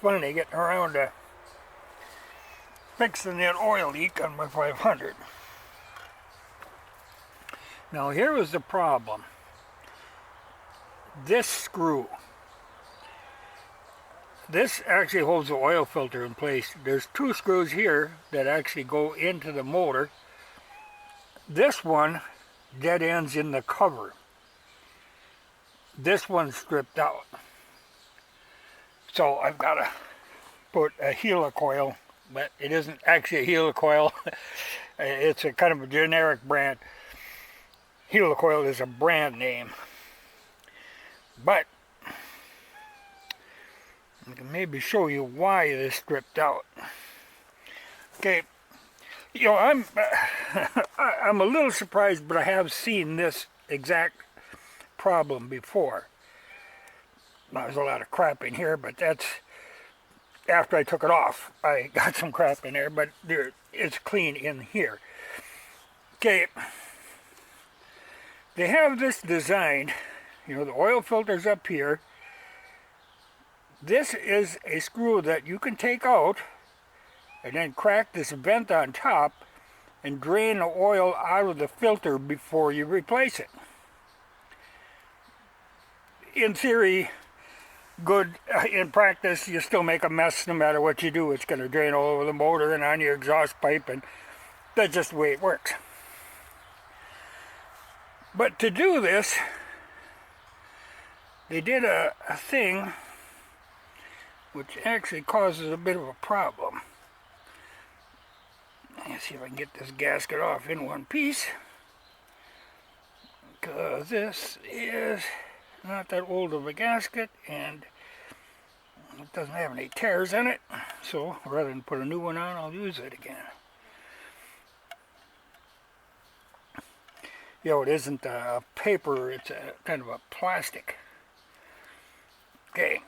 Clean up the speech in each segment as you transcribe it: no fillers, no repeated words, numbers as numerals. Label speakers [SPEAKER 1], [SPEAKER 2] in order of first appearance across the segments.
[SPEAKER 1] finally getting around to fixing that oil leak on my 500. Now here was the problem. This screw, this actually holds the oil filter in place. There's two screws here that actually go into the motor. This one dead ends in the cover. This one's stripped out. So I've got to put a helicoil, but it isn't actually a helicoil. It's a kind of a generic brand. Helicoil is a brand name. But I can maybe show you why it is stripped out. Okay, you know, I'm a little surprised, but I have seen this exact problem before. Now, there's a lot of crap in here, but that's after I took it off. I got some crap in there, but it's clean in here. Okay, they have this designed, you know, the oil filter's up here. This is a screw that you can take out and then crack this vent on top and drain the oil out of the filter before you replace it. In theory, good. In practice, you still make a mess no matter what you do. It's going to drain all over the motor and on your exhaust pipe, and that's just the way it works. But to do this, they did a thing which actually causes a bit of a problem. Let's see if I can get this gasket off in one piece, because this is not that old of a gasket and it doesn't have any tears in it, so rather than put a new one on, I'll use it again. You know, it isn't a paper, it's a kind of a plastic. Okay,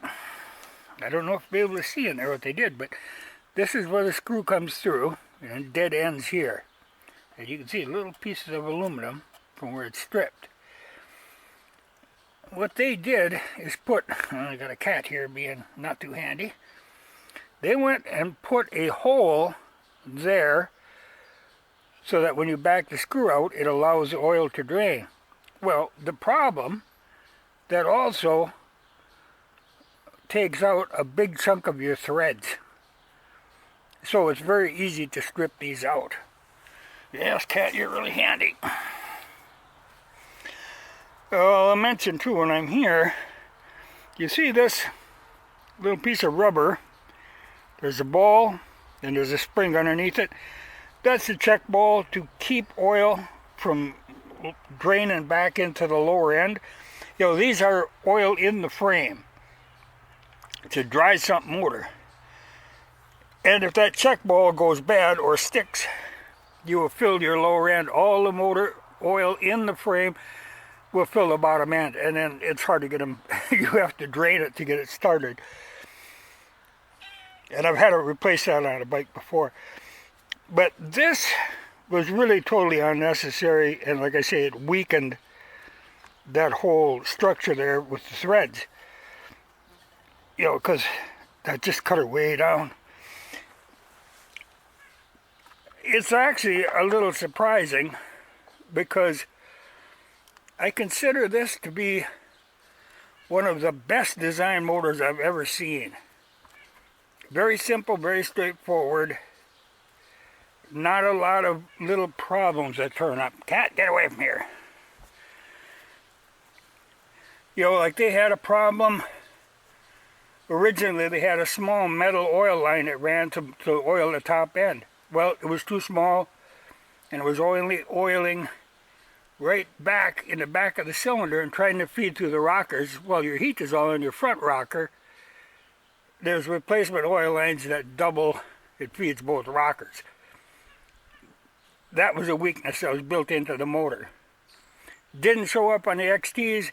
[SPEAKER 1] I don't know if you'll be able to see in there what they did, but this is where the screw comes through and dead ends here. And you can see little pieces of aluminum from where it's stripped. What they did is put, I got a cat here being not too handy, they went and put a hole there so that when you back the screw out, it allows the oil to drain. Well, the problem, that also takes out a big chunk of your threads. So it's very easy to strip these out. Yes, cat, you're really handy. Well, I'll mention too, when I'm here, you see this little piece of rubber. There's a ball, and there's a spring underneath it. That's the check ball to keep oil from draining back into the lower end. You know, these are oil in the frame. It's a dry sump motor. And if that check ball goes bad or sticks, you will fill your lower end. All the motor oil in the frame will fill the bottom end, and then it's hard to get them. You have to drain it to get it started. And I've had to replace that on a bike before. But this was really totally unnecessary, and like I say, it weakened that whole structure there with the threads. You know, because that just cut her way down. It's actually a little surprising because I consider this to be one of the best design motors I've ever seen. Very simple, very straightforward. Not a lot of little problems that turn up. Cat, get away from here. You know, like they had a problem. Originally, they had a small metal oil line that ran to oil the top end. Well, it was too small, and it was oiling right back in the back of the cylinder and trying to feed through the rockers. Well, your heat is all in your front rocker. There's replacement oil lines that double, it feeds both rockers. That was a weakness that was built into the motor. Didn't show up on the XTs,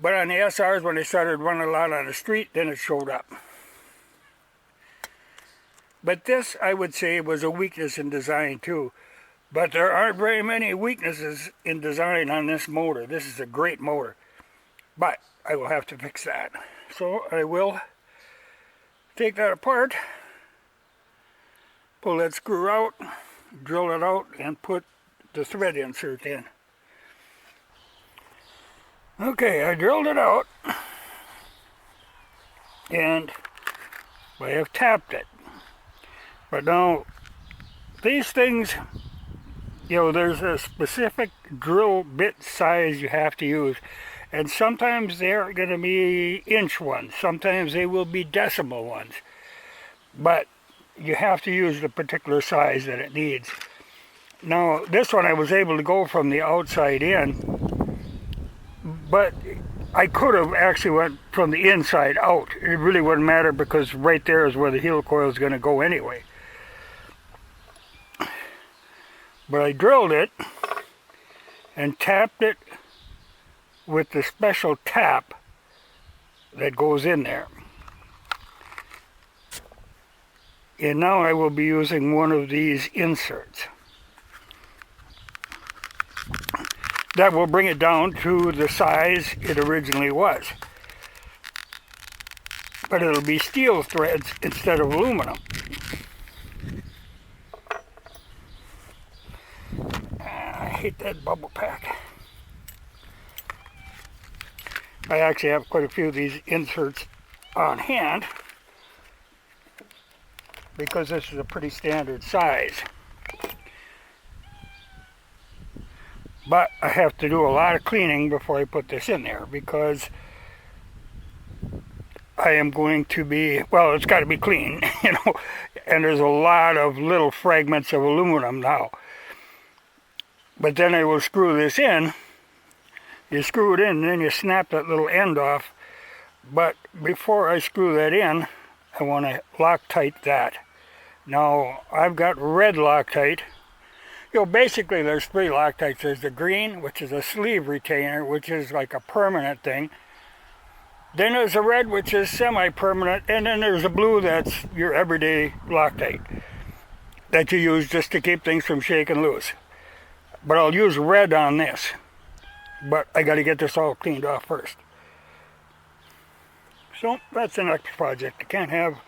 [SPEAKER 1] but on the SRs, when they started running a lot on the street, then it showed up. But this, I would say, was a weakness in design too. But there aren't very many weaknesses in design on this motor. This is a great motor. But I will have to fix that. So I will take that apart, pull that screw out, drill it out, and put the thread insert in. Okay, I drilled it out, and I have tapped it. But now, these things, you know, there's a specific drill bit size you have to use. And sometimes they're going to be inch ones. Sometimes they will be decimal ones. But you have to use the particular size that it needs. Now, this one I was able to go from the outside in. But I could have actually went from the inside out. It really wouldn't matter because right there is where the helical coil is going to go anyway. But I drilled it and tapped it with the special tap that goes in there. And now I will be using one of these inserts. That will bring it down to the size it originally was. But it'll be steel threads instead of aluminum. I hate that bubble pack. I actually have quite a few of these inserts on hand because this is a pretty standard size. But I have to do a lot of cleaning before I put this in there because I am going to be, well, it's got to be clean, you know, and there's a lot of little fragments of aluminum now. But then I will screw this in. You screw it in and then you snap that little end off. But before I screw that in, I want to Loctite that. Now, I've got red Loctite. You know, basically there's three Loctites. There's the green, which is a sleeve retainer, which is like a permanent thing. Then there's a red, which is semi-permanent. And then there's a blue that's your everyday Loctite that you use just to keep things from shaking loose. But I'll use red on this. But I got to get this all cleaned off first. So that's the next project. I can't have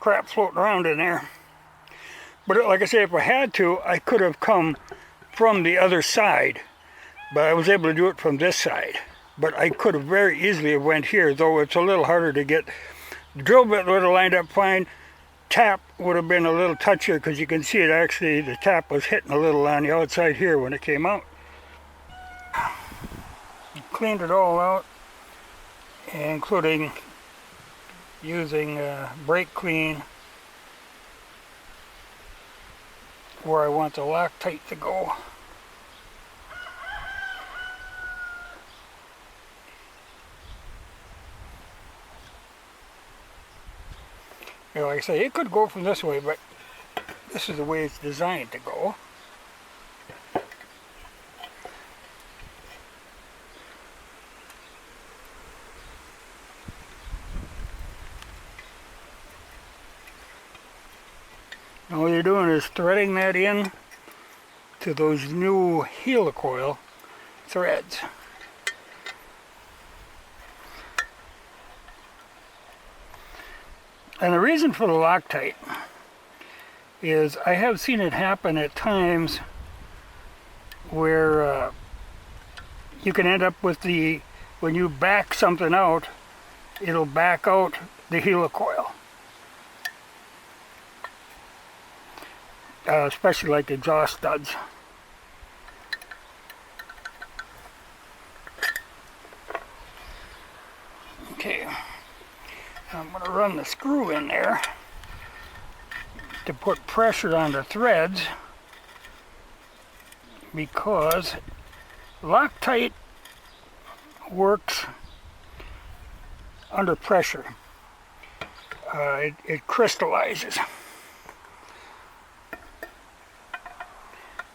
[SPEAKER 1] crap floating around in there. But like I say, if I had to, I could have come from the other side. But I was able to do it from this side. But I could have very easily have went here, though it's a little harder to get. The drill bit would have lined up fine. Tap would have been a little touchier because you can see it actually, the tap was hitting a little on the outside here when it came out. Cleaned it all out, including using brake clean where I want the Loctite to go. You know, like I say, it could go from this way, but this is the way it's designed to go. All you're doing is threading that in to those new helicoil threads. And the reason for the Loctite is I have seen it happen at times where you can end up with the, when you back something out, it'll back out the helicoil. Especially like exhaust studs. Okay, I'm going to run the screw in there to put pressure on the threads because Loctite works under pressure. It crystallizes.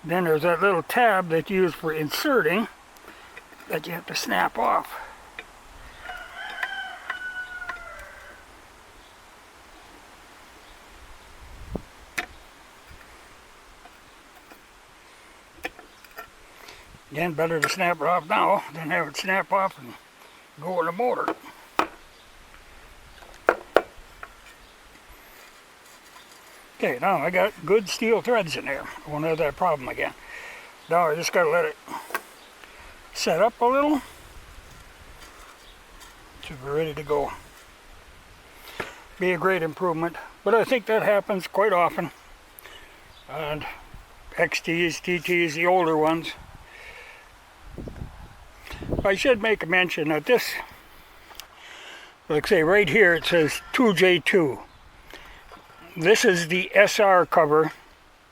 [SPEAKER 1] Then there's that little tab that's used for inserting that you have to snap off. Again, better to snap it off now than have it snap off and go in the motor. Okay, now I got good steel threads in there. I won't have that problem again. Now I just got to let it set up a little to be ready to go. Be a great improvement, but I think that happens quite often. And XTs, TTs, the older ones. I should make a mention that this, like say right here it says 2J2. This is the SR cover.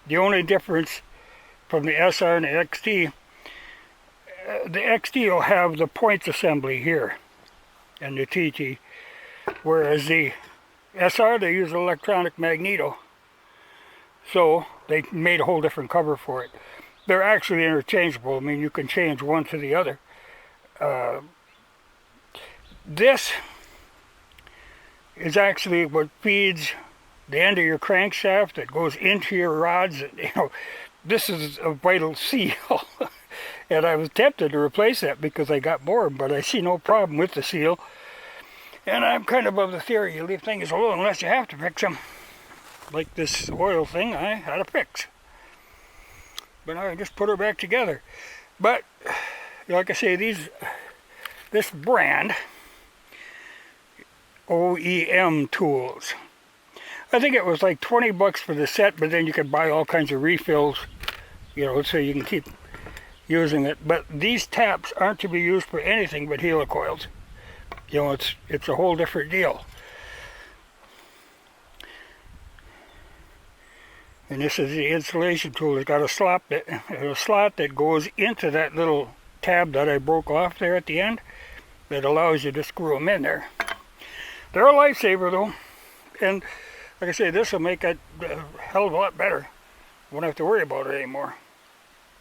[SPEAKER 1] The only difference from the SR and the XT, the XT will have the points assembly here and the TT, whereas the SR, they use electronic magneto. So they made a whole different cover for it. They're actually interchangeable. I mean, you can change one to the other. This is actually what feeds the end of your crankshaft that goes into your rods. You know, this is a vital seal. And I was tempted to replace that because I got bored, but I see no problem with the seal. And I'm kind of the theory, you leave things alone unless you have to fix them. Like this oil thing, I had to fix. But now I just put her back together. But, like I say, this brand, OEM tools, I think it was like 20 bucks for the set, but then you could buy all kinds of refills, you know, so you can keep using it. But these taps aren't to be used for anything but helicoils. You know, it's a whole different deal. And this is the installation tool. It's got a slot that goes into that little tab that I broke off there at the end that allows you to screw them in there. They're a lifesaver though, and like I say, this will make it a hell of a lot better. Won't have to worry about it anymore.